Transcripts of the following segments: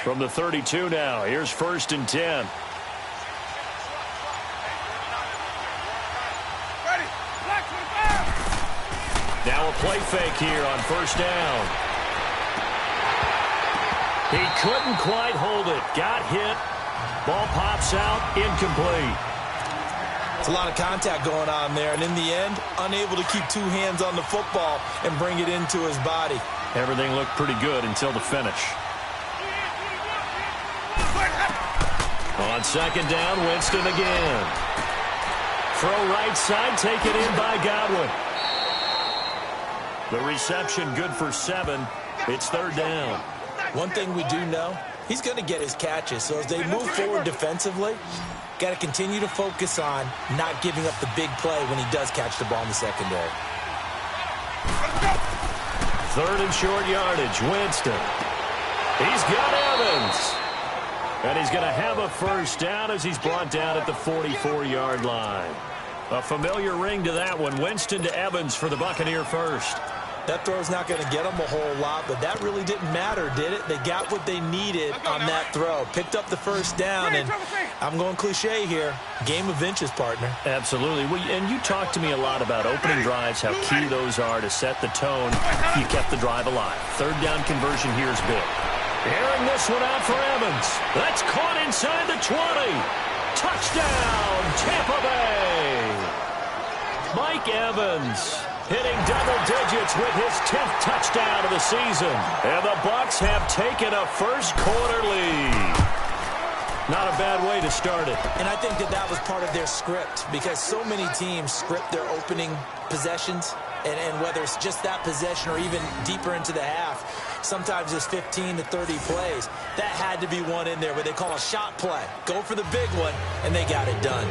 From the 32 now, here's 1st and 10. Now a play fake here on 1st down. He couldn't quite hold it. Got hit. Ball pops out. Incomplete. It's a lot of contact going on there, and in the end, unable to keep two hands on the football and bring it into his body. Everything looked pretty good until the finish. On 2nd down, Winston again. Throw right side, taken in by Godwin. The reception good for 7. It's 3rd down. One thing we do know, he's going to get his catches. So as they move forward defensively, got to continue to focus on not giving up the big play when he does catch the ball in the secondary. 3rd and short yardage, Winston. He's got Evans. And he's going to have a 1st down as he's brought down at the 44-yard line. A familiar ring to that one. Winston to Evans for the Buccaneer first. That throw's not going to get them a whole lot, but that really didn't matter, did it? They got what they needed on that throw. Picked up the 1st down, and I'm going cliche here. Game of inches, partner. Absolutely. And you talked to me a lot about opening drives, how key those are to set the tone. You kept the drive alive. 3rd down conversion here is big. Airing this one out for Evans. That's caught inside the 20. Touchdown, Tampa Bay. Mike Evans hitting double digits with his 10th touchdown of the season. And the Bucs have taken a first-quarter lead. Not a bad way to start it. And I think that was part of their script, because so many teams script their opening possessions, and whether it's just that possession or even deeper into the half, sometimes it's 15 to 30 plays. That had to be one in there where they call a shot play. Go for the big one, and they got it done.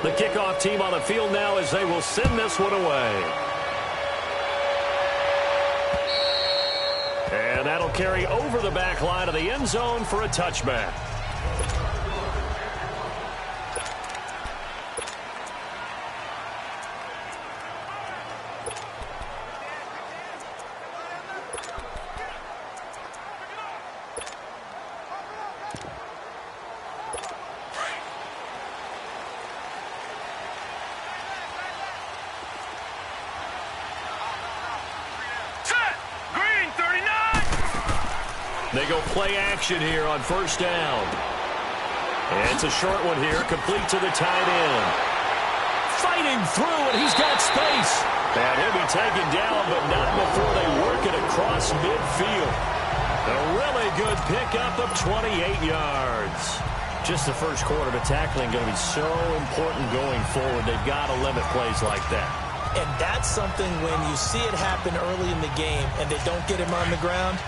The kickoff team on the field now as they will send this one away. And that'll carry over the back line of the end zone for a touchback. They go play action here on 1st down. And it's a short one here, complete to the tight end. Fighting through, and he's got space. And he'll be taken down, but not before they work it across midfield. A really good pickup of 28 yards. Just the first quarter, but tackling going to be so important going forward. They've got to limit plays like that. And that's something when you see it happen early in the game and they don't get him on the ground,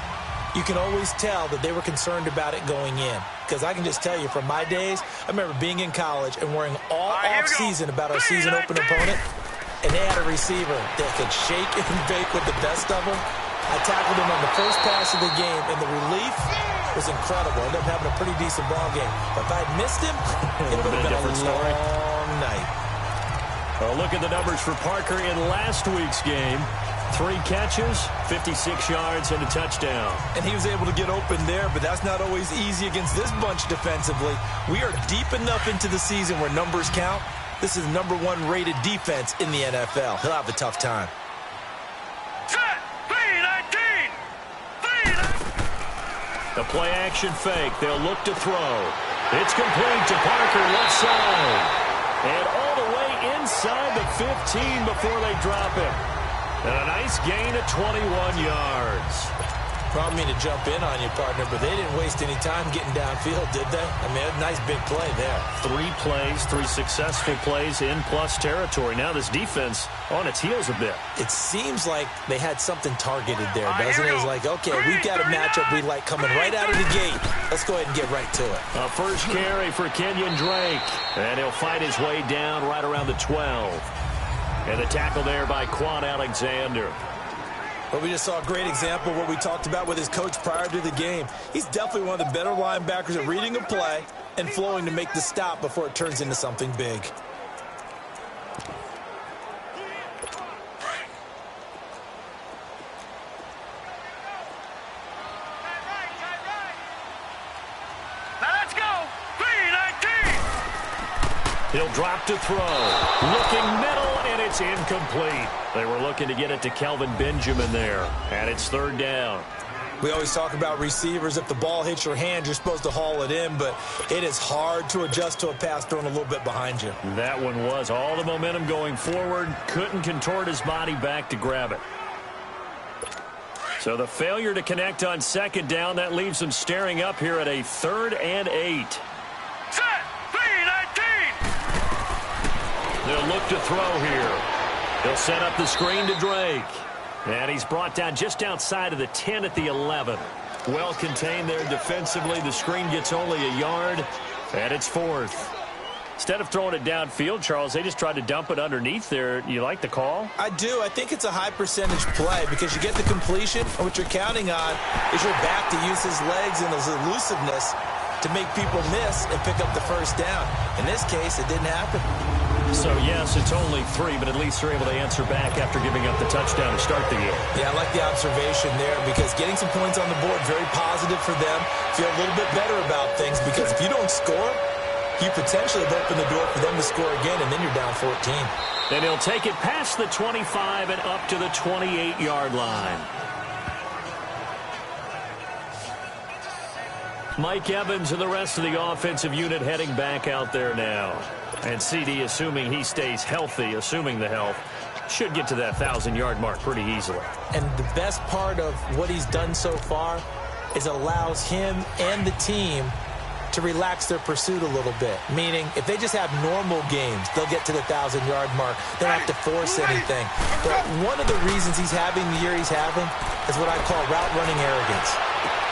you can always tell that they were concerned about it going in. Because I can just tell you from my days, I remember being in college and worrying all off-season about our season open opponent, and they had a receiver that could shake and bake with the best of them. I tackled him on the first pass of the game, and the relief was incredible. Ended up having a pretty decent ball game. But if I'd missed him, it would have been a long night. Well, look at the numbers for Parker in last week's game. 3 catches, 56 yards, and a touchdown. And he was able to get open there, but that's not always easy against this bunch defensively. We are deep enough into the season where numbers count. This is #1 rated defense in the NFL. He'll have a tough time. The play action fake. They'll look to throw. It's complete to Parker left side. And all the way inside the 15 before they drop him. And a nice gain of 21 yards. Probably mean to jump in on you, partner, but they didn't waste any time getting downfield, did they? I mean, a nice big play there. 3 plays, 3 successful plays in plus territory. Now this defense on its heels a bit. It seems like they had something targeted there, doesn't it? It's like, okay, we've got a matchup we like coming right out of the gate. Let's go ahead and get right to it. A first carry for Kenyon Drake. And he'll fight his way down right around the 12. And the tackle there by Quan Alexander. But we just saw a great example of what we talked about with his coach prior to the game. He's definitely one of the better linebackers at reading a play and flowing to make the stop before it turns into something big. He'll drop to throw. Looking middle, and it's incomplete. They were looking to get it to Kelvin Benjamin there, and it's third down. We always talk about receivers. If the ball hits your hand, you're supposed to haul it in, but it is hard to adjust to a pass thrown a little bit behind you. That one was all the momentum going forward. Couldn't contort his body back to grab it. So the failure to connect on second down, that leaves them staring up here at a 3rd and 8. Set, 3-19. They'll look to throw here. He'll set up the screen to Drake. And he's brought down just outside of the 10 at the 11. Well contained there defensively. The screen gets only a yard, and it's 4th. Instead of throwing it downfield, Charles, they just tried to dump it underneath there. You like the call? I do. I think it's a high percentage play because you get the completion, and what you're counting on is your back to use his legs and his elusiveness to make people miss and pick up the first down. In this case, it didn't happen. So, yes, it's only 3, but at least they're able to answer back after giving up the touchdown to start the game. Yeah, I like the observation there because getting some points on the board, very positive for them. Feel a little bit better about things because if you don't score, you potentially have opened the door for them to score again, and then you're down 14. And he'll take it past the 25 and up to the 28-yard line. Mike Evans and the rest of the offensive unit heading back out there now. And CD, assuming he stays healthy, assuming the health, should get to that 1,000-yard mark pretty easily. And the best part of what he's done so far is allows him and the team to relax their pursuit a little bit. Meaning, if they just have normal games, they'll get to the 1,000-yard mark. They don't have to force anything. But one of the reasons he's having the year he's having is what I call route-running arrogance.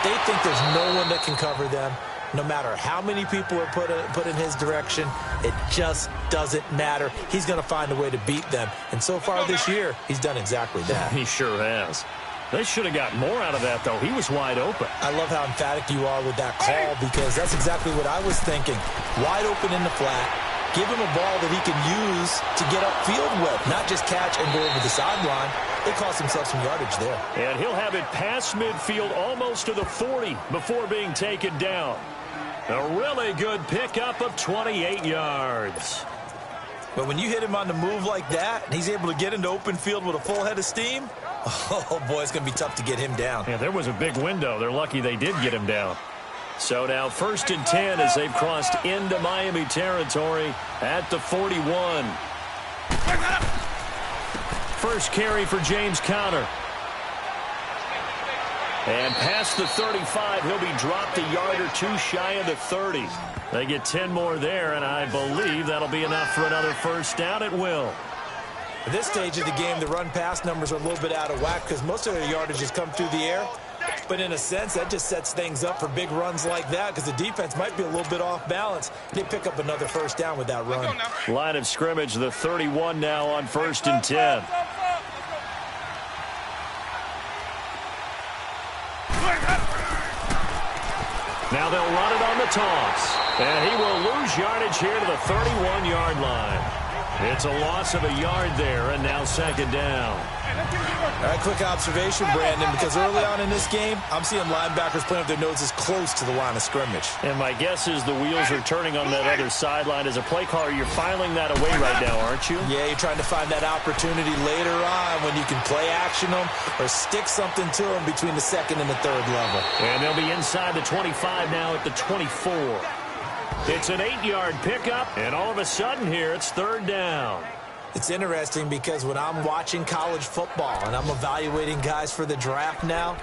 They think there's no one that can cover them. No matter how many people are put in his direction, it just doesn't matter. He's going to find a way to beat them. And so far this year, he's done exactly that. He sure has. They should have got more out of that, though. He was wide open. I love how emphatic you are with that call because that's exactly what I was thinking. Wide open in the flat. Give him a ball that he can use to get upfield with, not just catch and go over the sideline. They cost themselves some yardage there. And he'll have it past midfield almost to the 40 before being taken down. A really good pickup of 28 yards. But when you hit him on the move like that, and he's able to get into open field with a full head of steam, oh, boy, it's going to be tough to get him down. Yeah, there was a big window. They're lucky they did get him down. So now 1st and 10 as they've crossed into Miami territory at the 41. First carry for James Conner. And past the 35, he'll be dropped a yard or two shy of the 30. They get 10 more there, and I believe that'll be enough for another first down. It will. At this stage of the game, the run-pass numbers are a little bit out of whack because most of their yardage has come through the air. But in a sense, that just sets things up for big runs like that because the defense might be a little bit off balance. They pick up another first down with that run. Line of scrimmage, the 31 now on 1st and 10. Now they'll run it on the toss. And he will lose yardage here to the 31-yard line. It's a loss of a yard there, and now 2nd down. All right, quick observation, Brandon, because early on in this game, I'm seeing linebackers playing with their noses close to the line of scrimmage. And my guess is the wheels are turning on that other sideline. As a play caller, you're filing that away right now, aren't you? Yeah, you're trying to find that opportunity later on when you can play action them or stick something to them between the 2nd and the 3rd level. And they'll be inside the 25 now at the 24. It's an 8-yard pickup, and all of a sudden here, it's 3rd down. It's interesting because when I'm watching college football and I'm evaluating guys for the draft now,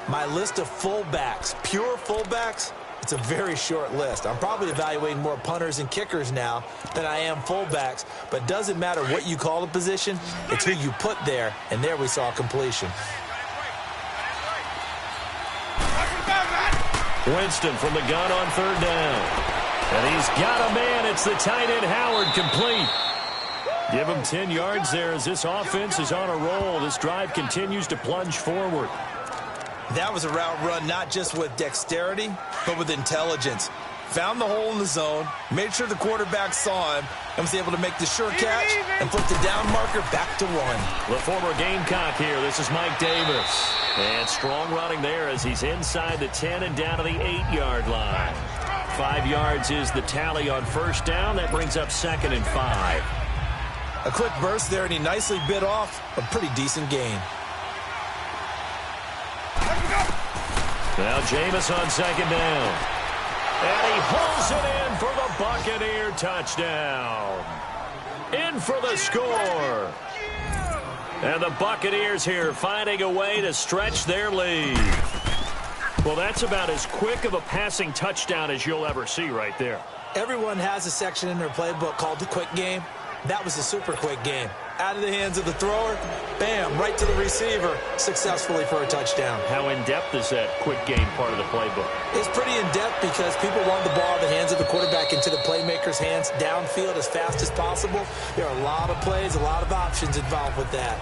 my list of fullbacks, pure fullbacks, it's a very short list. I'm probably evaluating more punters and kickers now than I am fullbacks, but it doesn't matter what you call the position, it's who you put there, and there we saw completion. Winston from the gun on 3rd down. And he's got a man. It's the tight end Howard, complete. Give him 10 yards there as this offense is on a roll. This drive continues to plunge forward. That was a route run not just with dexterity, but with intelligence. Found the hole in the zone, made sure the quarterback saw him, and was able to make the sure catch and put the down marker back to 1. The former Gamecock here. This is Mike Davis. And strong running there as he's inside the 10 and down to the 8-yard line. 5 yards is the tally on first down. That brings up 2nd and 5. A quick burst there, and he nicely bit off a pretty decent gain. Now Jameis on 2nd down. And he pulls it in for the Buccaneer touchdown. In for the score. And the Buccaneers here finding a way to stretch their lead. Well, that's about as quick of a passing touchdown as you'll ever see right there. Everyone has a section in their playbook called the quick game. That was a super quick game. Out of the hands of the thrower, bam, right to the receiver, successfully for a touchdown. How in-depth is that quick game part of the playbook? It's pretty in-depth because people want the ball in the hands of the quarterback into the playmaker's hands downfield as fast as possible. There are a lot of plays, a lot of options involved with that.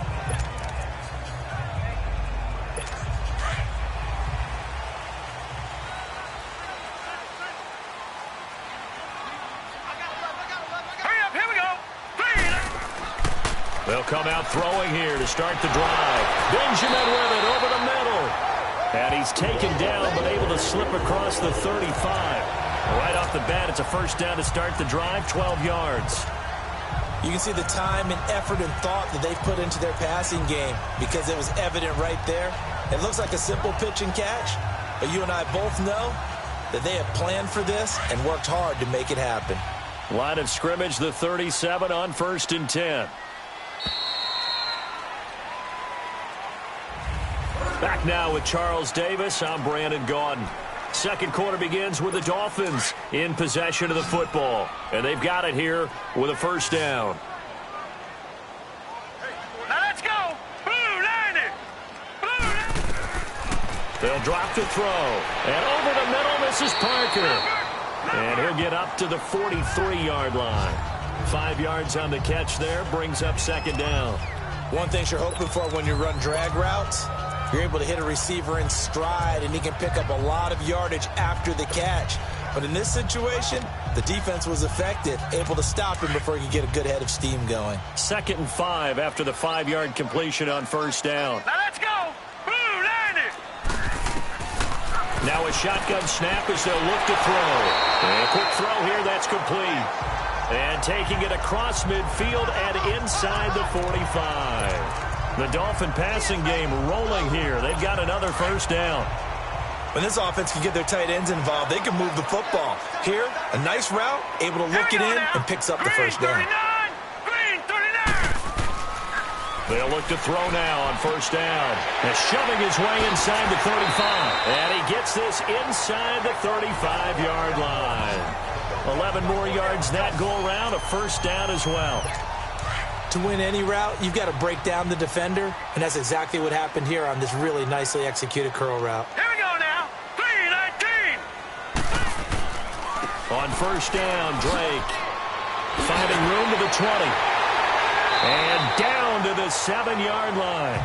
They'll come out throwing here to start the drive. Benjamin with it over the middle. And he's taken down but able to slip across the 35. Right off the bat, it's a first down to start the drive, 12 yards. You can see the time and effort and thought that they've put into their passing game because it was evident right there. It looks like a simple pitch and catch, but you and I both know that they have planned for this and worked hard to make it happen. Line of scrimmage, the 37 on 1st and 10. Back now with Charles Davis. I'm Brandon Gaudin. Second quarter begins with the Dolphins in possession of the football. And they've got it here with a first down. Now let's go. Blue 90. Blue 90. They'll drop to throw. And over the middle, this is Parker. And he'll get up to the 43-yard line. 5 yards on the catch there. Brings up 2nd down. One thing you're hoping for when you run drag routes, you're able to hit a receiver in stride, and he can pick up a lot of yardage after the catch. But in this situation, the defense was effective, able to stop him before he could get a good head of steam going. 2nd and 5 after the 5-yard completion on first down. Now let's go. Blue 90. Now a shotgun snap as they'll look to throw. And a quick throw here, that's complete. And taking it across midfield and inside the 45. The Dolphin passing game rolling here. They've got another first down. When this offense can get their tight ends involved, they can move the football. Here, a nice route, able to look it in, and picks up the first down. Green 39. They'll look to throw now on first down. And shoving his way inside the 35. And he gets this inside the 35-yard line. 11 more yards that go around, a first down as well. To win any route, you've got to break down the defender, and that's exactly what happened here on this really nicely executed curl route. Here we go now. 319. On first down, Drake finding room to the 20. And down to the 7-yard line.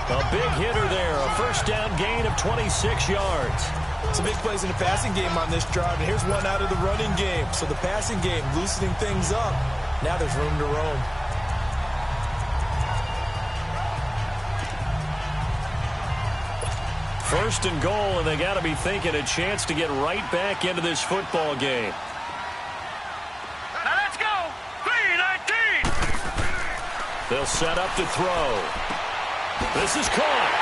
A big hitter there, a first down gain of 26 yards. Some big plays in the passing game on this drive, and here's one out of the running game. So the passing game loosening things up. Now there's room to roam. First and goal, and they got to be thinking a chance to get right back into this football game. Now let's go. 319. They'll set up to throw. This is caught.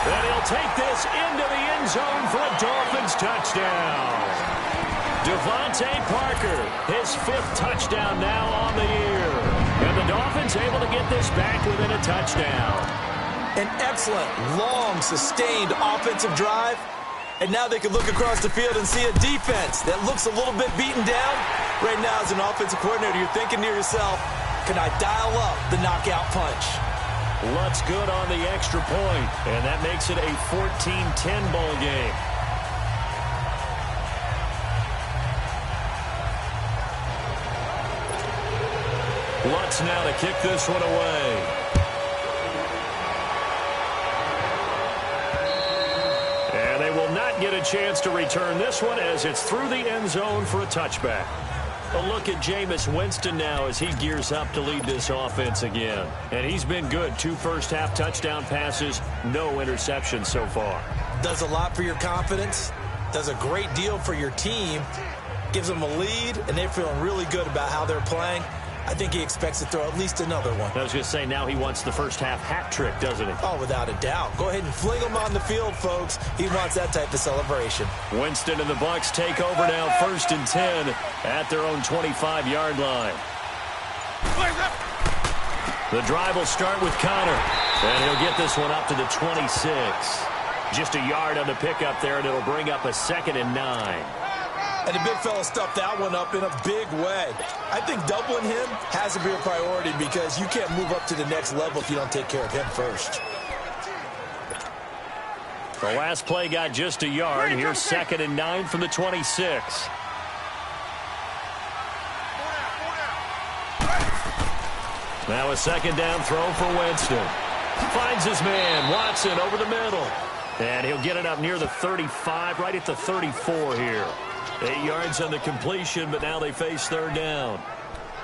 And he'll take this into the end zone for a Dolphins touchdown. Devontae Parker, his 5th touchdown now on the year. And the Dolphins able to get this back within a touchdown. An excellent, long, sustained offensive drive. And now they can look across the field and see a defense that looks a little bit beaten down. Right now, as an offensive coordinator, you're thinking to yourself, can I dial up the knockout punch? Lutz good on the extra point, and that makes it a 14-10 ball game. Lutz now to kick this one away. And they will not get a chance to return this one as it's through the end zone for a touchback. A look at Jameis Winston now as he gears up to lead this offense again. And he's been good. 2 first-half touchdown passes, no interceptions so far. Does a lot for your confidence, does a great deal for your team, Gives them a lead, and they're feeling really good about how they're playing. I think he expects to throw at least another one. I was going to say, now he wants the first half hat trick, doesn't he? Oh, without a doubt. Go ahead and fling him on the field, folks. He wants that type of celebration. Winston and the Bucs take over now, 1st and 10 at their own 25-yard line. The drive will start with Connor, and he'll get this one up to the 26. Just a yard on the pickup there, and it'll bring up a 2nd and 9. And the big fella stuffed that one up in a big way. I think doubling him has to be a priority because you can't move up to the next level if you don't take care of him first. The last play got just a yard. Here's 2nd and 9 from the 26. Now a 2nd down throw for Winston. Finds his man, Watson, over the middle. And he'll get it up near the 35, right at the 34 here. 8 yards on the completion, but now they face 3rd down.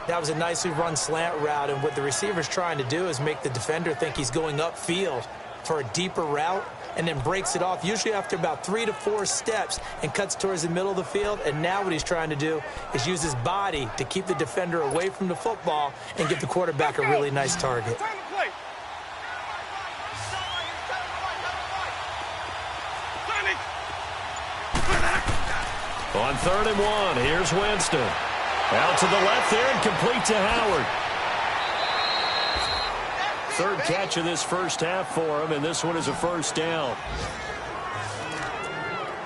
That was a nicely run slant route, and what the receiver's trying to do is make the defender think he's going upfield for a deeper route, and then breaks it off, usually after about 3 to 4 steps, and cuts towards the middle of the field. And now what he's trying to do is use his body to keep the defender away from the football and give the quarterback a really nice target. On 3rd and 1, here's Winston. Out to the left there and complete to Howard. 3rd catch of this first half for him, and this one is a 1st down.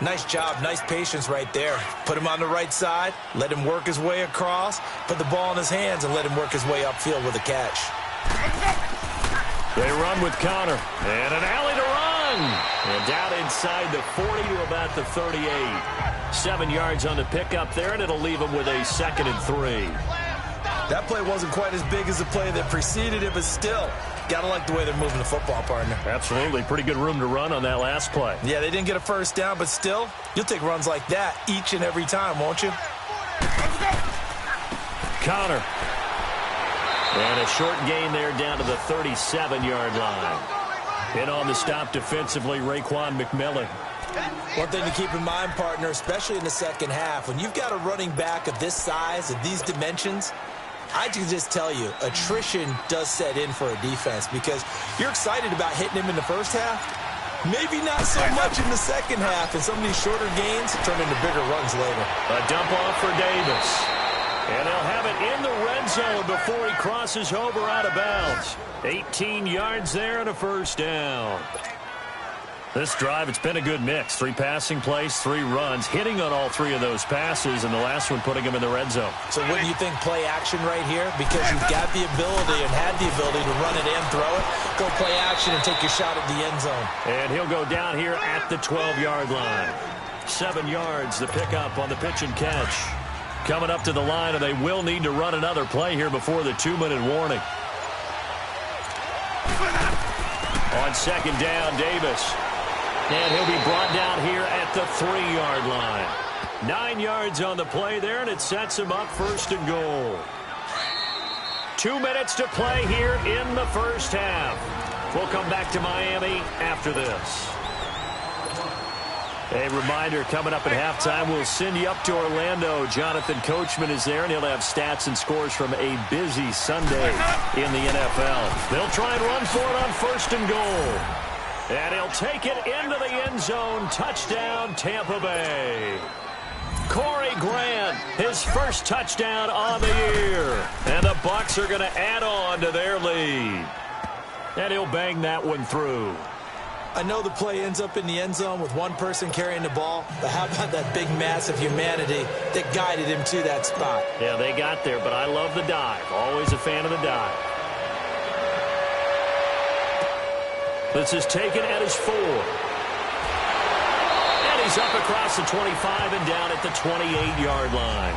Nice job, nice patience right there. Put him on the right side, let him work his way across, put the ball in his hands, and let him work his way upfield with a catch. They run with Connor, and an alley to run. And down inside the 40 to about the 38. 7 yards on the pickup there, and it'll leave him with a 2nd and 3. That play wasn't quite as big as the play that preceded it, but still, gotta like the way they're moving the football, partner. Absolutely. Pretty good room to run on that last play. Yeah, they didn't get a 1st down, but still, you'll take runs like that each and every time, won't you? Connor. And a short gain there down to the 37-yard line. In on the stop defensively, Raekwon McMillan. One thing to keep in mind, partner, especially in the second half, when you've got a running back of this size, of these dimensions, I can just tell you, attrition does set in for a defense because you're excited about hitting him in the first half. Maybe not so much in the second half, and some of these shorter gains turn into bigger runs later. A dump off for Davis. And they'll have it in the red zone before he crosses over out of bounds. 18 yards there and a 1st down. This drive, it's been a good mix. 3 passing plays, 3 runs, hitting on all 3 of those passes, and the last one putting him in the red zone. So wouldn't you think play action right here? Because you've got the ability and had the ability to run it and throw it. Go play action and take your shot at the end zone. And he'll go down here at the 12-yard line. 7 yards, the pickup on the pitch and catch. Coming up to the line, and they will need to run another play here before the 2-minute warning. On 2nd down, Davis. And he'll be brought down here at the 3-yard line. 9 yards on the play there, and it sets him up 1st and goal. 2 minutes to play here in the first half. We'll come back to Miami after this. A reminder, coming up at halftime, we'll send you up to Orlando. Jonathan Coachman is there, and he'll have stats and scores from a busy Sunday in the NFL. They'll try and run for it on 1st and goal. And he'll take it into the end zone. Touchdown, Tampa Bay. Corey Grant, his first touchdown on the year. And the Bucs are going to add on to their lead. And he'll bang that one through. I know the play ends up in the end zone with one person carrying the ball, but how about that big mass of humanity that guided him to that spot? Yeah, they got there, but I love the dive. Always a fan of the dive. This is taken at his 4. And he's up across the 25 and down at the 28-yard line.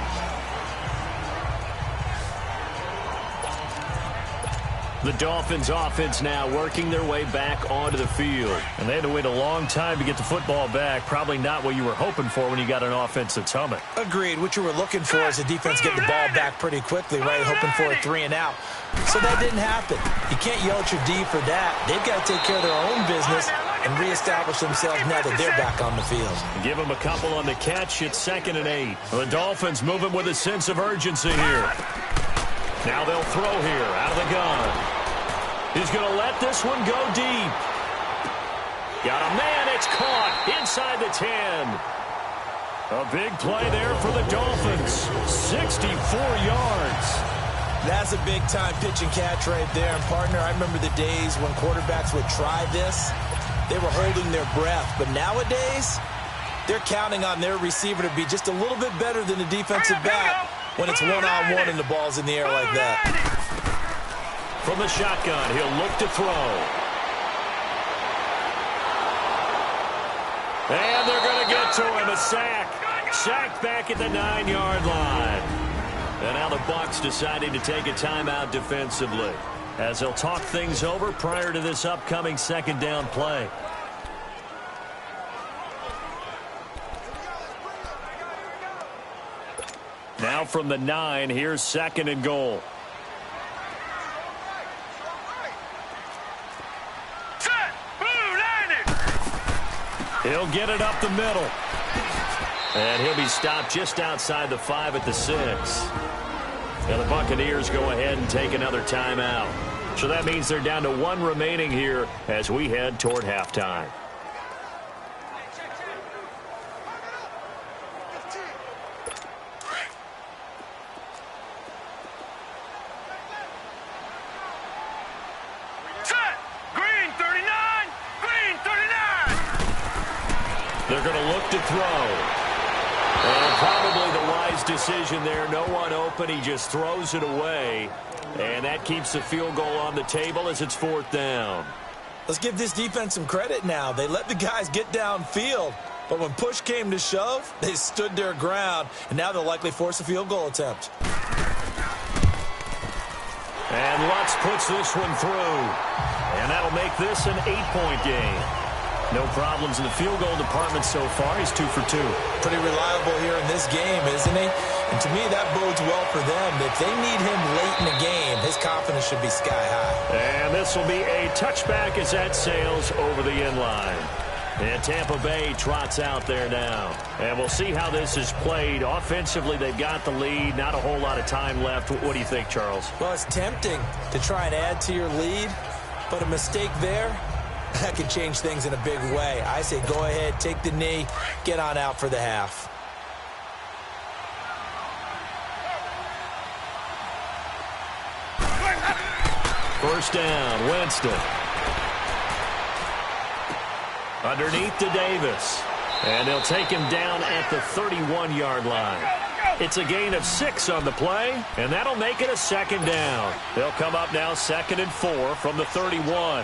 The Dolphins offense now working their way back onto the field. And they had to wait a long time to get the football back. Probably not what you were hoping for when you got an offense that's humming. Agreed. What you were looking for is the defense getting the ball back pretty quickly, right? Hoping for a 3 and out. So that didn't happen. You can't yell at your D for that. They've got to take care of their own business and reestablish themselves now that they're back on the field. Give them a couple on the catch. It's 2nd and 8. The Dolphins moving with a sense of urgency here. Now they'll throw here out of the gun. He's going to let this one go deep. Got a man. It's caught inside the 10. A big play there for the Dolphins. 64 yards. That's a big-time pitch and catch right there. And, partner, I remember the days when quarterbacks would try this. They were holding their breath. But nowadays, they're counting on their receiver to be just a little bit better than the defensive back when it's one-on-one and the ball's in the air like that. From the shotgun, he'll look to throw. And they're going to get to him. A sack. Sacked back at the 9-yard line. And now the Bucs deciding to take a timeout defensively as they'll talk things over prior to this upcoming 2nd down play. Now from the 9, here's 2nd and goal. Set. Blue 90. He'll get it up the middle. And he'll be stopped just outside the 5 at the 6. Now the Buccaneers go ahead and take another timeout. So that means they're down to 1 remaining here as we head toward halftime. Set. Green 39. Green 39. They're going to look to throw. And probably the wise decision there. No one open. He just throws it away. And that keeps the field goal on the table as it's 4th down. Let's give this defense some credit now. They let the guys get downfield. But when push came to shove, they stood their ground. And now they'll likely force a field goal attempt. And Lutz puts this one through. And that'll make this an 8-point game. No problems in the field goal department so far. He's 2 for 2. Pretty reliable here in this game, isn't he? And to me, that bodes well for them. If they need him late in the game, his confidence should be sky high. And this will be a touchback as that sails over the end line. And Tampa Bay trots out there now. And we'll see how this is played. Offensively, they've got the lead. Not a whole lot of time left. What do you think, Charles? Well, it's tempting to try and add to your lead, but a mistake there, that could change things in a big way. I say go ahead, take the knee, get on out for the half. First down, Winston. Underneath to Davis. And they'll take him down at the 31-yard line. It's a gain of 6 on the play, and that'll make it a 2nd down. They'll come up now 2nd and 4 from the 31.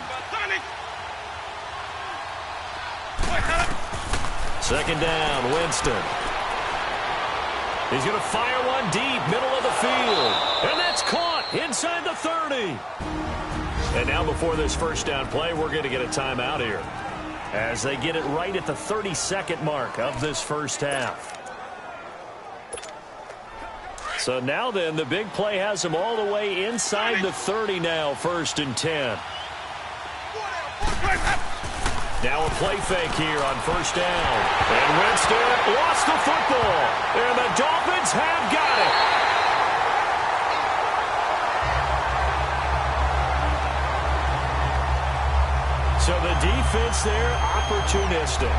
2nd down, Winston. He's going to fire one deep, middle of the field. And that's caught inside the 30. And now before this first down play, we're going to get a timeout here as they get it right at the 32nd mark of this first half. So now then, the big play has them all the way inside the 30 now, 1st and 10. Now a play fake here on 1st down. And Winston lost the football. And the Dolphins have got it. So the defense there, opportunistic.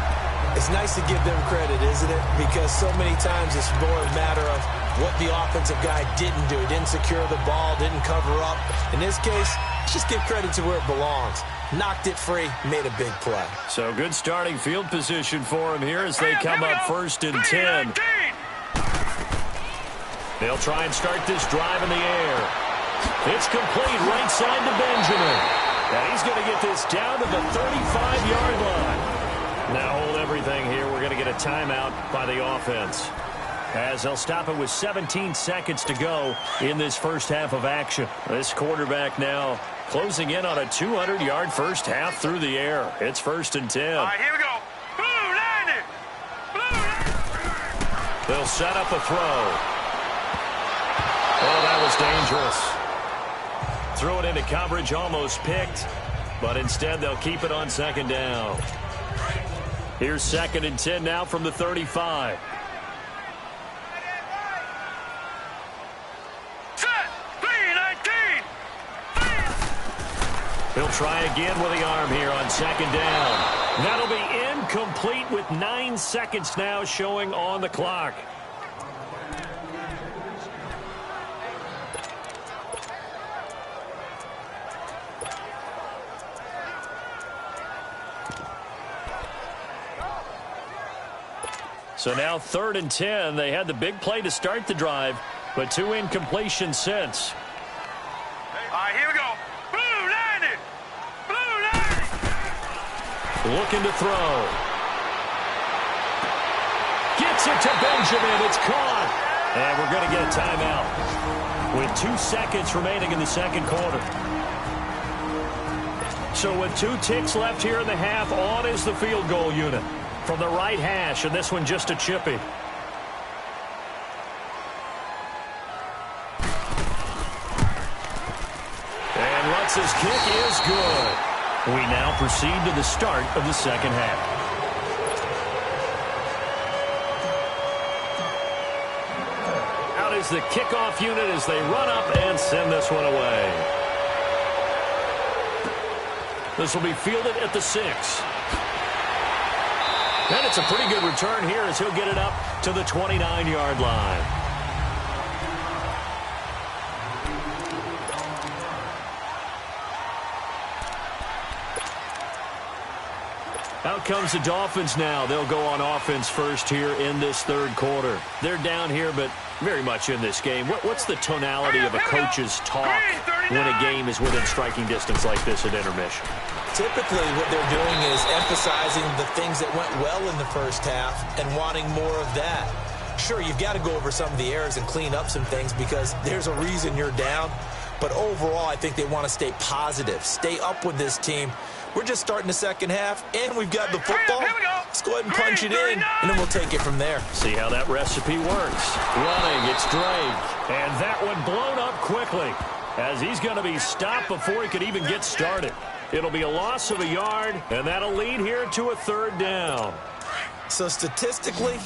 It's nice to give them credit, isn't it? Because so many times it's more a matter of what the offensive guy didn't do. Didn't secure the ball, didn't cover up. In this case, just give credit to where it belongs. Knocked it free, made a big play. So good starting field position for him here as they come up 1st and 10. They'll try and start this drive in the air. It's complete right side to Benjamin. And he's going to get this down to the 35-yard line. Now hold everything here. We're going to get a timeout by the offense, as they'll stop it with 17 seconds to go in this first half of action. This quarterback now closing in on a 200-yard first half through the air. It's 1st and 10. All right, here we go. Blue line it. They'll set up a throw. Oh, that was dangerous. Throw it into coverage, almost picked, but instead they'll keep it on 2nd down. Here's 2nd and 10 now from the 35. Set. 3-19. He'll try again with the arm here on 2nd down. That'll be incomplete with 9 seconds now showing on the clock. So now 3rd and 10. They had the big play to start the drive, but 2 incompletions since. All right, here we go. Blue line it. Blue line it. Looking to throw. Gets it to Benjamin. It's caught. And we're going to get a timeout with 2 seconds remaining in the 2nd quarter. So with 2 ticks left here in the half, on is the field goal unit from the right hash, and this one just a chippy. And Lutz's kick is good. We now proceed to the start of the 2nd half. Out is the kickoff unit as they run up and send this one away. This will be fielded at the 6. And it's a pretty good return here as he'll get it up to the 29-yard line. Out comes the Dolphins now. They'll go on offense first here in this 3rd quarter. They're down here, but very much in this game. What's the tonality of a coach's talk when a game is within striking distance like this at intermission? Typically, what they're doing is emphasizing the things that went well in the first half and wanting more of that. Sure, you've got to go over some of the errors and clean up some things because there's a reason you're down. But overall, I think they want to stay positive, stay up with this team. We're just starting the 2nd half, and we've got the football. Let's go ahead and punch it in, and then we'll take it from there. See how that recipe works. Running, it's Drake. And that one blown up quickly as he's going to be stopped before he could even get started. It'll be a loss of a yard, and that'll lead here to a 3rd down. So statistically,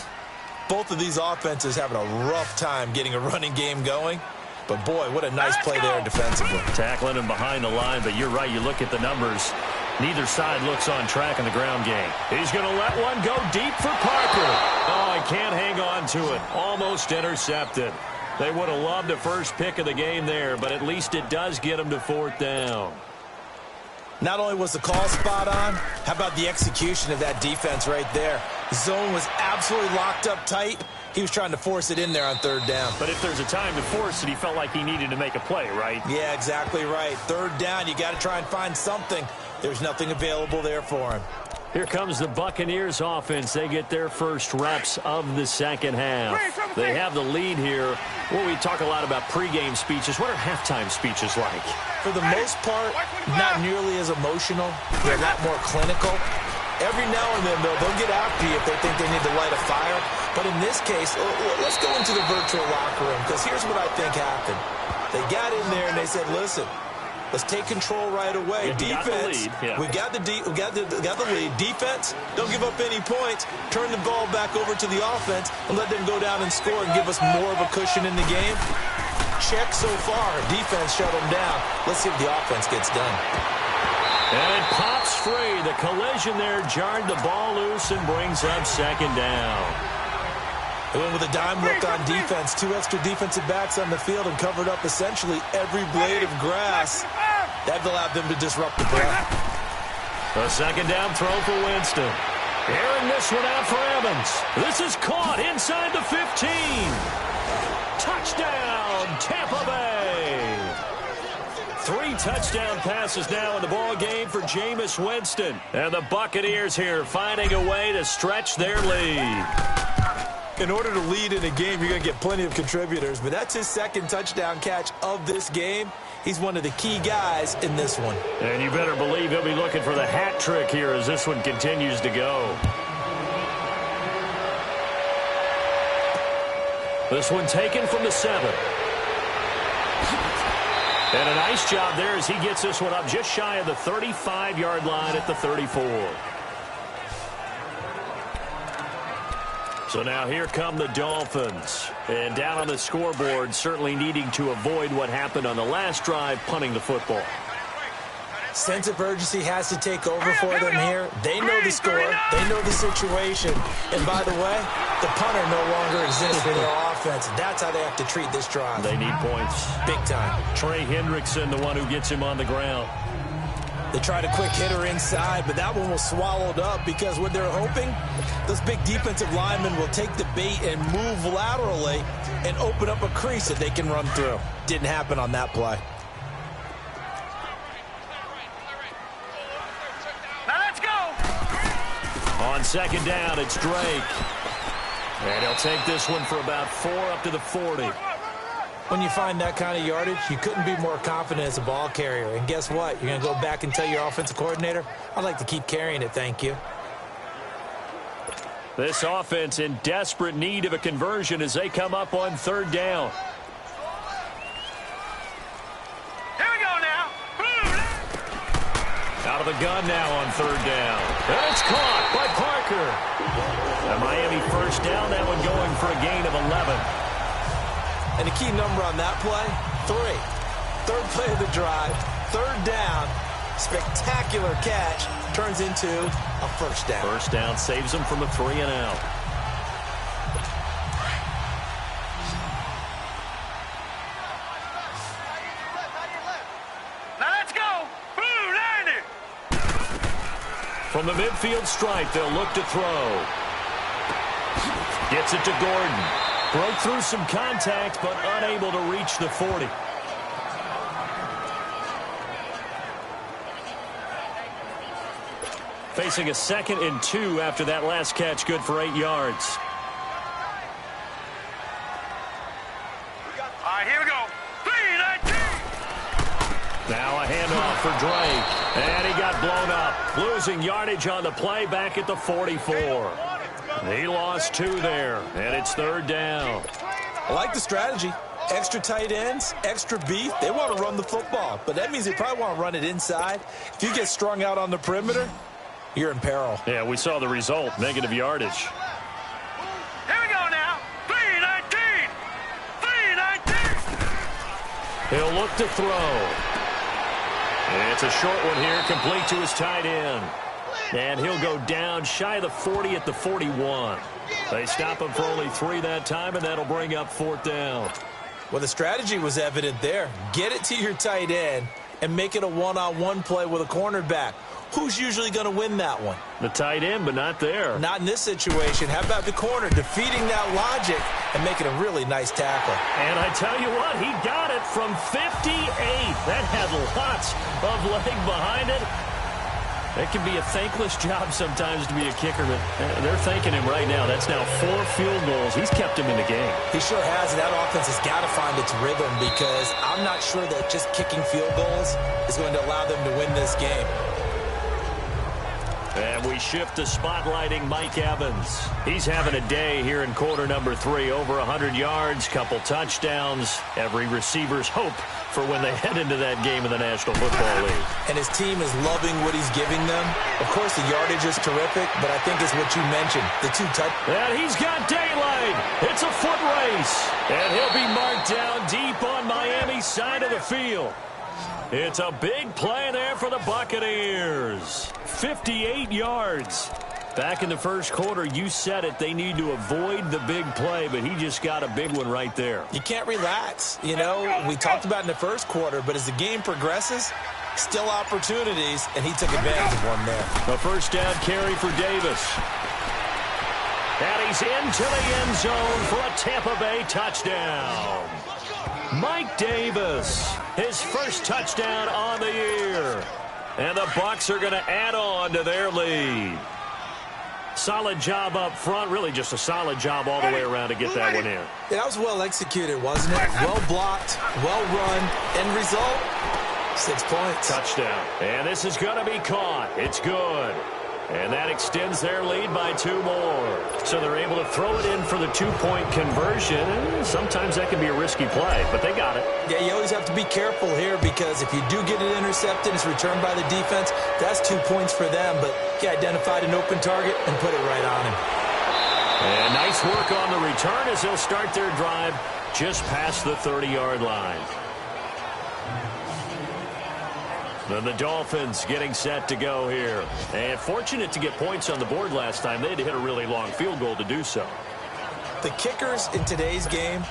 both of these offenses having a rough time getting a running game going. But, boy, what a nice play there defensively. Tackling him behind the line, but you're right. You look at the numbers. Neither side looks on track in the ground game. He's going to let one go deep for Parker. Oh, he can't hang on to it. Almost intercepted. They would have loved a first pick of the game there, but at least it does get him to 4th down. Not only was the call spot on, how about the execution of that defense right there? The zone was absolutely locked up tight. He was trying to force it in there on 3rd down. But if there's a time to force it, he felt like he needed to make a play, right? Yeah, exactly right. 3rd down, you got to try and find something. There's nothing available there for him. Here comes the Buccaneers offense. They get their first reps of the 2nd half. They have the lead here. Well, we talk a lot about pregame speeches. What are halftime speeches like? For the most part, not nearly as emotional. They're a lot more clinical. Every now and then, they'll get after you if they think they need to light a fire. But in this case, let's go into the virtual locker room, because here's what I think happened. They got in there and they said, listen, let's take control right away. Defense, we got the lead. Defense, don't give up any points. Turn the ball back over to the offense and let them go down and score and give us more of a cushion in the game. Check so far. Defense shut them down. Let's see if the offense gets done. And it pops free. The collision there jarred the ball loose and brings up 2nd down. They went with a dime look on defense. 2 extra defensive backs on the field and covered up essentially every blade of grass. That allowed them to disrupt the play. A 2nd down throw for Winston. Airing this one out for Evans. This is caught inside the 15. Touchdown, Tampa Bay. 3 touchdown passes now in the ball game for Jameis Winston. And the Buccaneers here finding a way to stretch their lead. In order to lead in a game, you're going to get plenty of contributors, but that's his 2nd touchdown catch of this game. He's one of the key guys in this one. And you better believe he'll be looking for the hat trick here as this one continues to go. This one taken from the 7. And a nice job there as he gets this one up just shy of the 35-yard line at the 34. So now here come the Dolphins. And down on the scoreboard, certainly needing to avoid what happened on the last drive, punting the football. Sense of urgency has to take over for them here. They know the score. They know the situation. And by the way, the punter no longer exists for their offense. That's how they have to treat this drive. They need points. Big time. Trey Hendrickson, the one who gets him on the ground. They tried a quick hitter inside, but that one was swallowed up because what they're hoping, those big defensive linemen will take the bait and move laterally and open up a crease that they can run through. Didn't happen on that play. Now let's go. On second down, it's Drake. And he'll take this one for about 4 up to the 40. When you find that kind of yardage, you couldn't be more confident as a ball carrier. And guess what? You're going to go back and tell your offensive coordinator, I'd like to keep carrying it, thank you. This offense in desperate need of a conversion as they come up on third down. Here we go now. Out of the gun now on third down. And it's caught by Parker. A Miami first down, that one going for a gain of 11. And the key number on that play, 3. Third play of the drive, third down, spectacular catch, turns into a first down. First down saves them from a 3 and out. Now let's go. Line it. From the midfield stripe, they'll look to throw. Gets it to Gordon. Broke through some contact, but unable to reach the 40. Facing a 2nd and 2 after that last catch, good for 8 yards. All right, here we go. 3-19. Now a handoff for Drake. And he got blown up. Losing yardage on the play back at the 44. He lost 2 there, and it's third down. I like the strategy. Extra tight ends, extra beef. They want to run the football, but that means they probably want to run it inside. If you get strung out on the perimeter, you're in peril. Yeah, we saw the result, negative yardage. Here we go now. 3-19. 3-19. He'll look to throw. And it's a short one here, complete to his tight end. And he'll go down shy of the 40 at the 41. They stop him for only 3 that time, and that'll bring up 4th down. Well, the strategy was evident there. Get it to your tight end and make it a one-on-one play with a cornerback. Who's usually going to win that one? The tight end, but not there. Not in this situation. How about the corner defeating that logic and making a really nice tackle? And I tell you what, he got it from 58. That had lots of leg behind it. It can be a thankless job sometimes to be a kicker, but they're thanking him right now. That's now 4 field goals. He's kept him in the game. He sure has, and that offense has got to find its rhythm because I'm not sure that just kicking field goals is going to allow them to win this game. And we shift to spotlighting Mike Evans. He's having a day here in quarter number 3. Over 100 yards, couple touchdowns. Every receiver's hope for when they head into that game in the National Football League. And his team is loving what he's giving them. Of course, the yardage is terrific, but I think it's what you mentioned, the 2 touchdowns. And he's got daylight. It's a foot race. And he'll be marked down deep on Miami's side of the field. It's a big play there for the Buccaneers. 58 yards. Back in the first quarter, you said it, they need to avoid the big play, but he just got a big one right there. You can't relax. You know, we talked about in the first quarter, but as the game progresses, still opportunities, and he took advantage of one there. A first down carry for Davis. And he's into the end zone for a Tampa Bay touchdown. Mike Davis, his first touchdown on the year. And the Bucs are going to add on to their lead. Solid job up front. Really just a solid job all the way around to get that one in. Yeah, that was well executed, wasn't it? Well blocked, well run. End result, 6 points. Touchdown. And this is going to be caught. It's good. And that extends their lead by 2 more. So they're able to throw it in for the 2-point conversion. And sometimes that can be a risky play, but they got it. Yeah, you always have to be careful here because if you do get it intercepted, it's returned by the defense, that's 2 points for them. But he identified an open target and put it right on him. And nice work on the return as they'll start their drive just past the 30-yard line. Then the Dolphins getting set to go here. And fortunate to get points on the board last time. They had to hit a really long field goal to do so. The kickers in today's game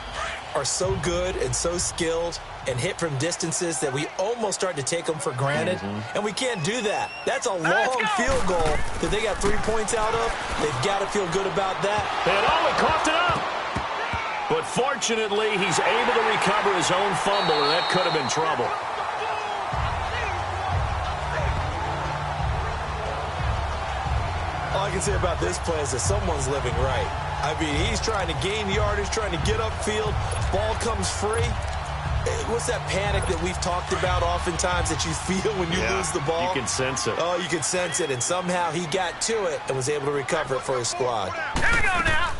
are so good and so skilled and hit from distances that we almost start to take them for granted. And we can't do that. That's a long field goal that they got 3 points out of. They've got to feel good about that. And he coughed it up. But fortunately, he's able to recover his own fumble, and that could have been trouble. All I can say about this play is that someone's living right. I mean, he's trying to gain yardage, trying to get upfield. Ball comes free. What's that panic that we've talked about oftentimes that you feel when you lose the ball? You can sense it. Oh, you can sense it. And somehow he got to it and was able to recover it for his squad. Here we go now.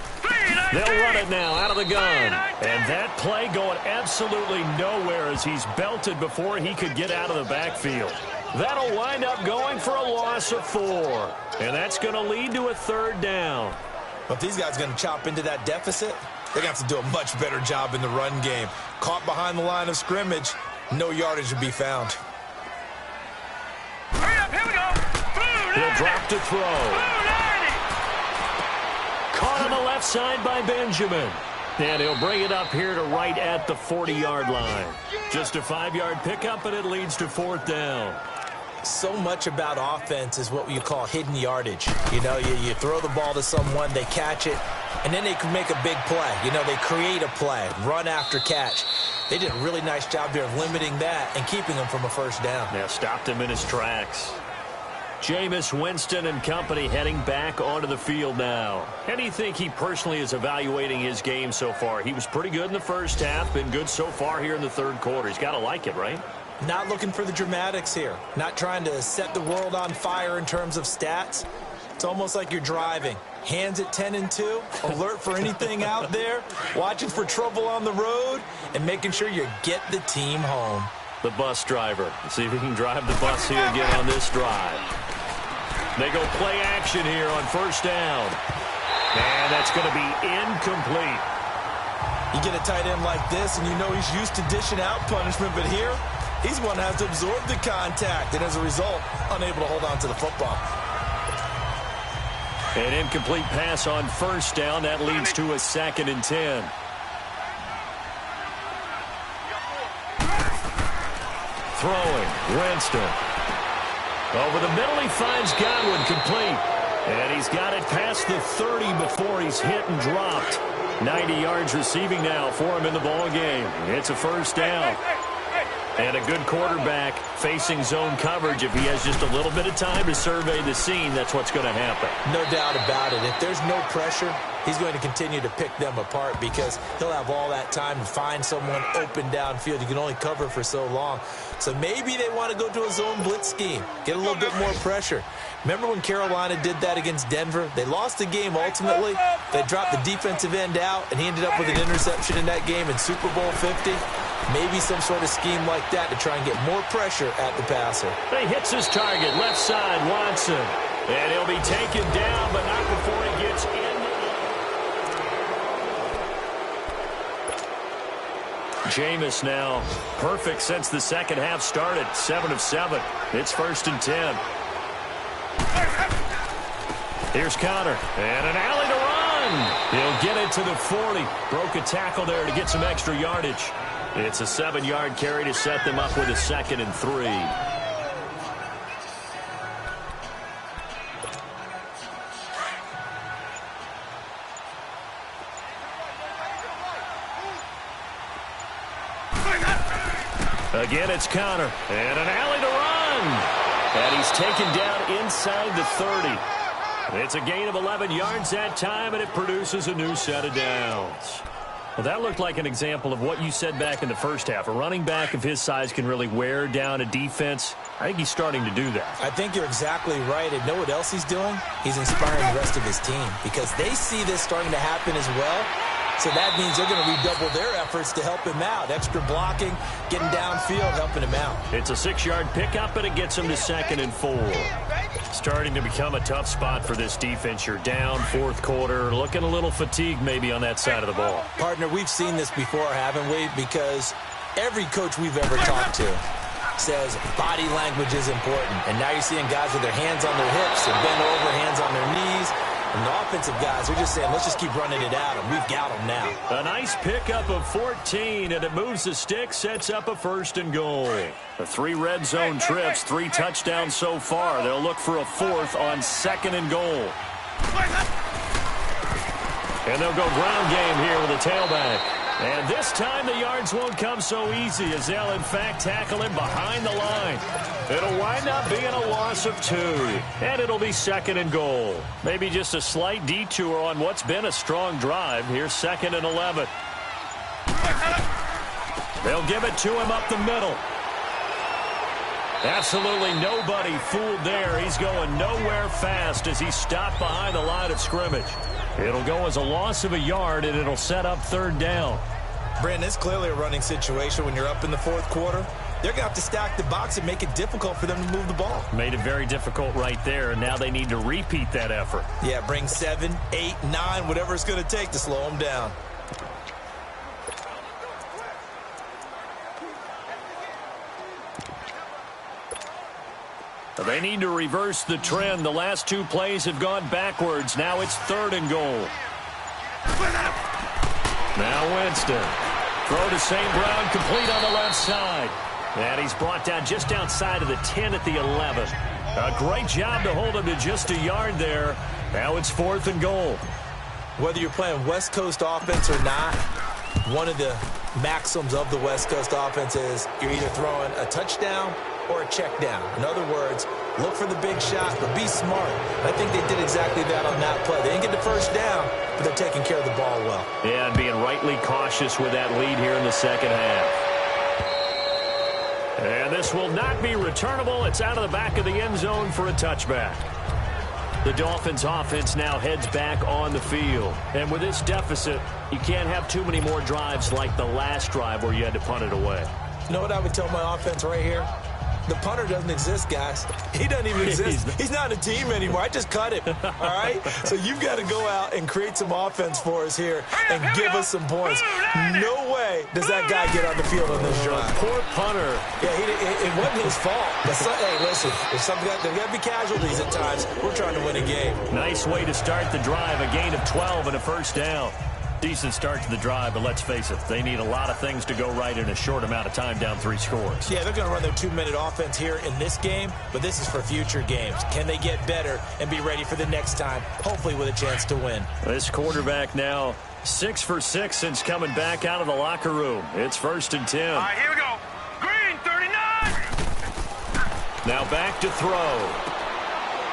They'll run it now out of the gun. And that play going absolutely nowhere as he's belted before he could get out of the backfield. That'll wind up going for a loss of 4. And that's going to lead to a 3rd down. But if these guys are going to chop into that deficit, they're going to have to do a much better job in the run game. Caught behind the line of scrimmage, no yardage to be found. Hurry up, here we go. He'll drop to throw. Caught on the left side by Benjamin. And he'll bring it up here to right at the 40-yard line. Just a 5-yard pickup, and it leads to 4th down. So much about offense is what you call hidden yardage. You know, you throw the ball to someone, they catch it, and then they can make a big play. You know, they create a play, run after catch. They did a really nice job there of limiting that and keeping him from a 1st down. Yeah, stopped him in his tracks. Jameis Winston and company heading back onto the field now. How do you think he personally is evaluating his game so far? He was pretty good in the first half, been good so far here in the 3rd quarter. He's got to like it, right? Not looking for the dramatics here. Not trying to set the world on fire in terms of stats. It's almost like you're driving. Hands at 10 and 2, alert for anything out there, watching for trouble on the road, and making sure you get the team home. The bus driver. Let's see if he can drive the bus here again on this drive. They go play action here on 1st down. And that's going to be incomplete. You get a tight end like this, and you know he's used to dishing out punishment, but here, he's going to have to absorb the contact, and as a result, unable to hold on to the football. An incomplete pass on 1st down. That leads to a 2nd and 10. Throwing, Winston. Over the middle, he finds Godwin complete. And he's got it past the 30 before he's hit and dropped. 90 yards receiving now for him in the ball game. It's a 1st down. And a good quarterback facing zone coverage. If he has just a little bit of time to survey the scene, that's what's going to happen. No doubt about it. If there's no pressure, he's going to continue to pick them apart because he'll have all that time to find someone open downfield. You can only cover for so long. So maybe they want to go to a zone blitz scheme, get a little bit more pressure. Remember when Carolina did that against Denver? They lost the game ultimately. They dropped the defensive end out, and he ended up with an interception in that game in Super Bowl 50. Maybe some sort of scheme like that to try and get more pressure at the passer. He hits his target, left side, Watson. And he'll be taken down, but not before he gets in. Jameis now perfect since the 2nd half started. 7 of 7. It's 1st and 10. Here's Connor. And an alley to run. He'll get it to the 40. Broke a tackle there to get some extra yardage. It's a 7-yard carry to set them up with a 2nd and 3. Again, it's Connor. And an alley to run. And he's taken down inside the 30. It's a gain of 11 yards that time, and it produces a new set of downs. Well, that looked like an example of what you said back in the first half. A running back of his size can really wear down a defense. I think he's starting to do that. I think you're exactly right. And know what else he's doing? He's inspiring the rest of his team because they see this starting to happen as well. So that means they're going to redouble their efforts to help him out. Extra blocking, getting downfield, helping him out. It's a 6-yard pickup, and it gets him to 2nd and 4. Starting to become a tough spot for this defense. You're down, fourth quarter, looking a little fatigued maybe on that side of the ball. Partner, we've seen this before, haven't we? Because every coach we've ever talked to says body language is important. And now you're seeing guys with their hands on their hips and bent over, hands on their knees. And the offensive guys are just saying, let's just keep running it out, and we've got them now. A nice pickup of 14, and it moves the stick, sets up a 1st and goal. The 3 red zone trips, 3 touchdowns so far. They'll look for a 4th on 2nd and goal. And they'll go ground game here with a tailback. And this time the yards won't come so easy as they'll, in fact, tackle him behind the line. It'll wind up being a loss of 2. And it'll be 2nd and goal. Maybe just a slight detour on what's been a strong drive. Here's 2nd and 11. They'll give it to him up the middle. Absolutely nobody fooled there. He's going nowhere fast as he stopped behind the line of scrimmage. It'll go as a loss of a yard, and it'll set up 3rd down. Brandon, it's clearly a running situation when you're up in the 4th quarter. They're going to have to stack the box and make it difficult for them to move the ball. Made it very difficult right there, and now they need to repeat that effort. Yeah, bring 7, 8, 9, whatever it's going to take to slow them down. They need to reverse the trend. The last 2 plays have gone backwards. Now it's 3rd and goal. Now Winston. Throw to St. Brown, complete on the left side. And he's brought down just outside of the 10 at the 11. A great job to hold him to just a yard there. Now it's 4th and goal. Whether you're playing West Coast offense or not, one of the maxims of the West Coast offense is you're either throwing a touchdown or a check down. In other words, look for the big shot, but be smart. I think they did exactly that on that play. They didn't get the 1st down, but they're taking care of the ball well. Yeah, and being rightly cautious with that lead here in the 2nd half. And this will not be returnable. It's out of the back of the end zone for a touchback. The Dolphins offense now heads back on the field. And with this deficit, you can't have too many more drives like the last drive where you had to punt it away. You know what I would tell my offense right here? The punter doesn't exist, guys. He doesn't even exist. He's not a team anymore. I just cut him, all right? So you've got to go out and create some offense for us here and give us some points. No way does that guy get on the field on this drive. Poor punter. Yeah, it wasn't his fault. But hey, listen, there's got to be casualties at times. We're trying to win a game. Nice way to start the drive. A gain of 12 and a 1st down. Decent start to the drive, but let's face it, they need a lot of things to go right in a short amount of time, down 3 scores. Yeah, they're going to run their 2-minute offense here in this game, but this is for future games. Can they get better and be ready for the next time, hopefully with a chance to win? This quarterback now 6 for 6 since coming back out of the locker room. It's 1st and 10. All right, here we go. Green, 39. Now back to throw.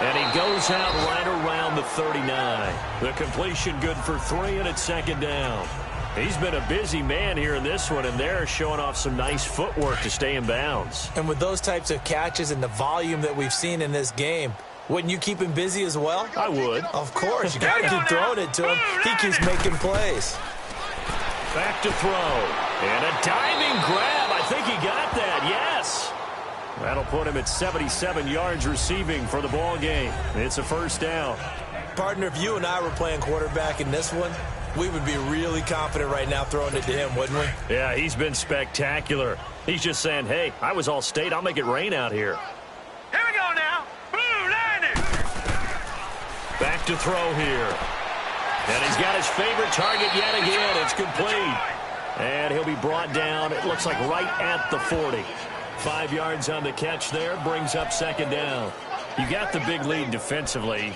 And he goes out right around the 39. The completion good for 3, and it's 2nd down. He's been a busy man here in this one, and they're showing off some nice footwork to stay in bounds. And with those types of catches and the volume that we've seen in this game, wouldn't you keep him busy as well? I would. Of course. You got to keep throwing it to him. He keeps making plays. Back to throw. And a diving grab. I think he got that. Yes. That'll put him at 77 yards receiving for the ball game. It's a 1st down. Partner, if you and I were playing quarterback in this one, we would be really confident right now throwing it to him, wouldn't we? Yeah, he's been spectacular. He's just saying, hey, I was all state. I'll make it rain out here. Here we go now. Blue landing. Back to throw here. And he's got his favorite target yet again. It's complete. And he'll be brought down, it looks like right at the 40. 5 yards on the catch there, brings up 2nd down. You got the big lead defensively,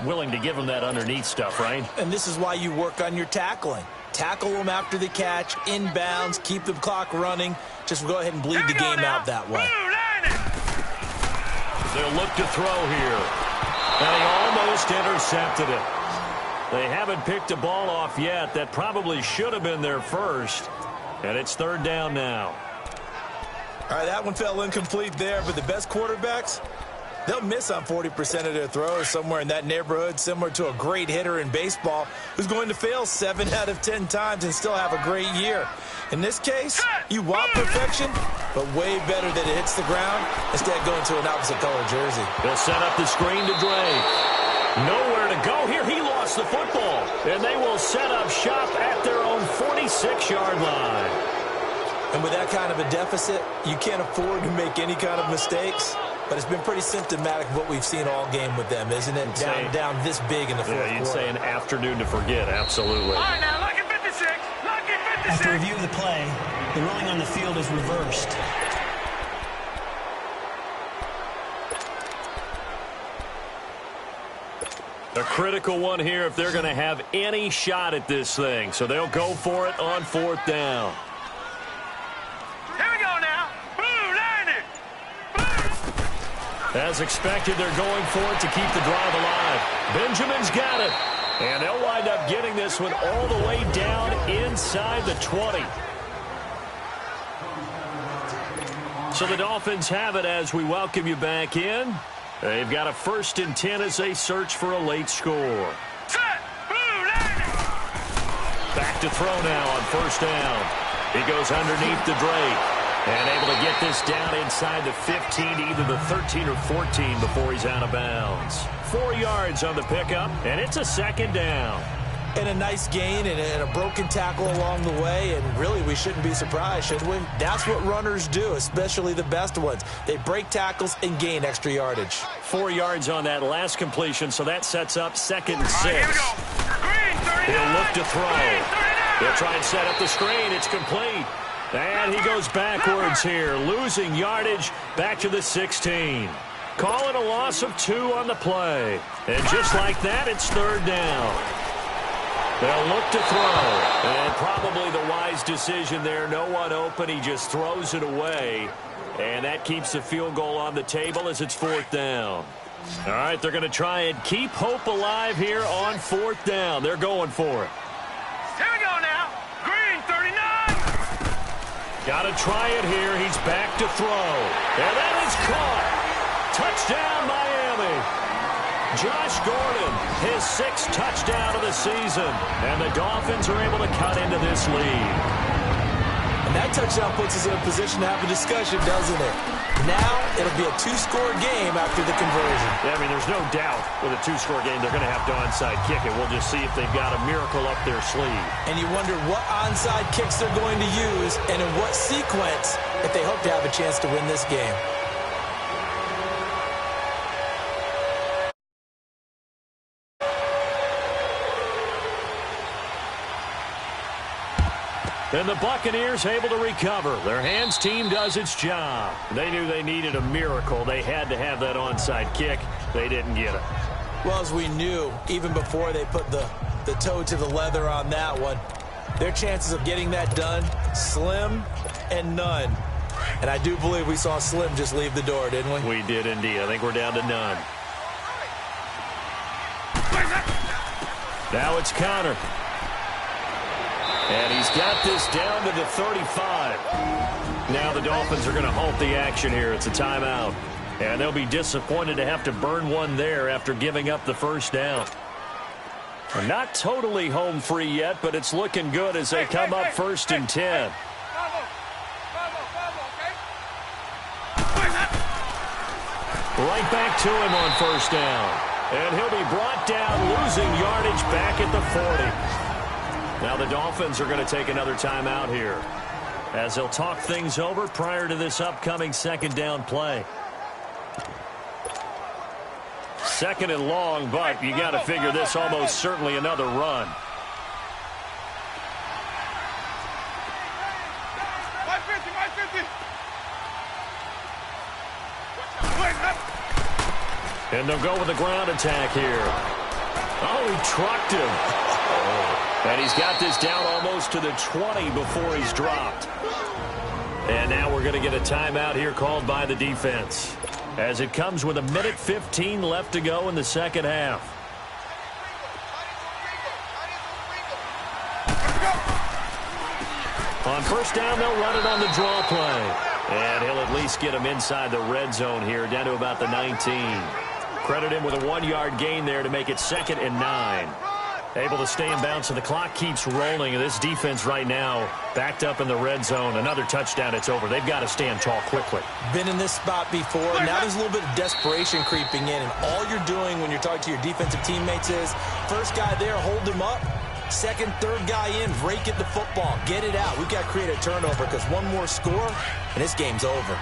willing to give them that underneath stuff, right? And this is why you work on your tackling. Tackle them after the catch, inbounds, keep the clock running. Just go ahead and bleed the game out that way. They'll look to throw here. And he almost just intercepted it. They haven't picked a ball off yet. That probably should have been their first. And it's third down now. All right, that one fell incomplete there, but the best quarterbacks, they'll miss on 40% of their throws, somewhere in that neighborhood, similar to a great hitter in baseball who's going to fail 7 out of 10 times and still have a great year. In this case, you want perfection, but way better that it hits the ground instead of going to an opposite color jersey. They'll set up the screen to Drake. Nowhere to go here. He lost the football, and they will set up shop at their own 46-yard line. And with that kind of a deficit, you can't afford to make any kind of mistakes. But it's been pretty symptomatic of what we've seen all game with them, isn't it? Down this big in the fourth quarter. You'd say an afternoon to forget, absolutely. All right, now, lucky 56. Lucky 56. After review of the play, the ruling on the field is reversed. A critical one here if they're going to have any shot at this thing. So they'll go for it on fourth down. Here we go now. Boom, line it. As expected, they're going for it to keep the drive alive. Benjamin's got it. And they'll wind up getting this one all the way down inside the 20. So the Dolphins have it as we welcome you back in. They've got a 1st and 10 as they search for a late score. Set. Boom, line it. Back to throw now on first down. He goes underneath the Drake. And able to get this down inside the 15, either the 13 or 14 before he's out of bounds. 4 yards on the pickup, and it's a second down. And a nice gain and a broken tackle along the way, and really we shouldn't be surprised, should we? That's what runners do, especially the best ones. They break tackles and gain extra yardage. 4 yards on that last completion, so that sets up 2nd and 6. All right, here we go. Green 39. He'll look to throw. Green 39. He'll try and set up the screen. It's complete. And he goes backwards here, losing yardage back to the 16. Calling a loss of 2 on the play. And just like that, it's third down. They'll look to throw. And probably the wise decision there. No one open. He just throws it away. And that keeps the field goal on the table as it's fourth down. All right, they're going to try and keep hope alive here on fourth down. They're going for it. Here we go now. Green 39. Got to try it here. He's back to throw. And that is caught. Touchdown, Miami. Josh Gordon, his 6th touchdown of the season. And the Dolphins are able to cut into this lead. And that touchdown puts us in a position to have a discussion, doesn't it? Now it'll be a 2-score game after the conversion. Yeah, I mean, there's no doubt with a 2-score game they're going to have to onside kick it. We'll just see if they've got a miracle up their sleeve. And you wonder what onside kicks they're going to use and in what sequence if they hope to have a chance to win this game. And the Buccaneers able to recover. Their hands team does its job. They knew they needed a miracle. They had to have that onside kick. They didn't get it. Well, as we knew, even before they put the toe to the leather on that one, their chances of getting that done, slim and none. And I do believe we saw Slim just leave the door, didn't we? We did indeed. I think we're down to none. Now it's Connor. And he's got this down to the 35. Now the Dolphins are going to halt the action here. It's a timeout. And they'll be disappointed to have to burn one there after giving up the first down. Not totally home free yet, but it's looking good as they come up 1st and 10. Right back to him on first down. And he'll be brought down, losing yardage back at the 40. Now the Dolphins are going to take another timeout here as they'll talk things over prior to this upcoming 2nd down play. 2nd and long, but you got to figure this almost certainly another run. And they'll go with the ground attack here. Oh, he trucked him. And he's got this down almost to the 20 before he's dropped. And now we're going to get a timeout here called by the defense, as it comes with 1:15 left to go in the second half. On first down, they'll run it on the draw play. And he'll at least get him inside the red zone here, down to about the 19. Credit him with a 1-yard gain there to make it 2nd and 9. Able to stay in bounds, and the clock keeps rolling. This defense right now backed up in the red zone. Another touchdown, it's over. They've got to stand tall quickly. Been in this spot before. Now there's a little bit of desperation creeping in, and all you're doing when you're talking to your defensive teammates is, first guy there, hold him up. Second, third guy in, rake at the football. Get it out. We've got to create a turnover because one more score, and this game's over.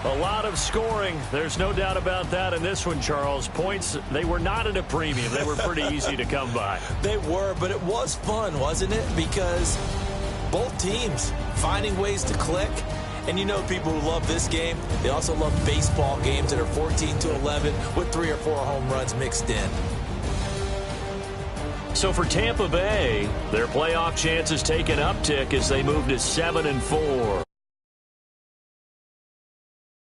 A lot of scoring. There's no doubt about that in this one, Charles. Points, they were not at a premium. They were pretty easy to come by. They were, but it was fun, wasn't it? Because both teams finding ways to click. And you know people who love this game, they also love baseball games that are 14-11 with 3 or 4 home runs mixed in. So for Tampa Bay, their playoff chances take an uptick as they move to 7-4.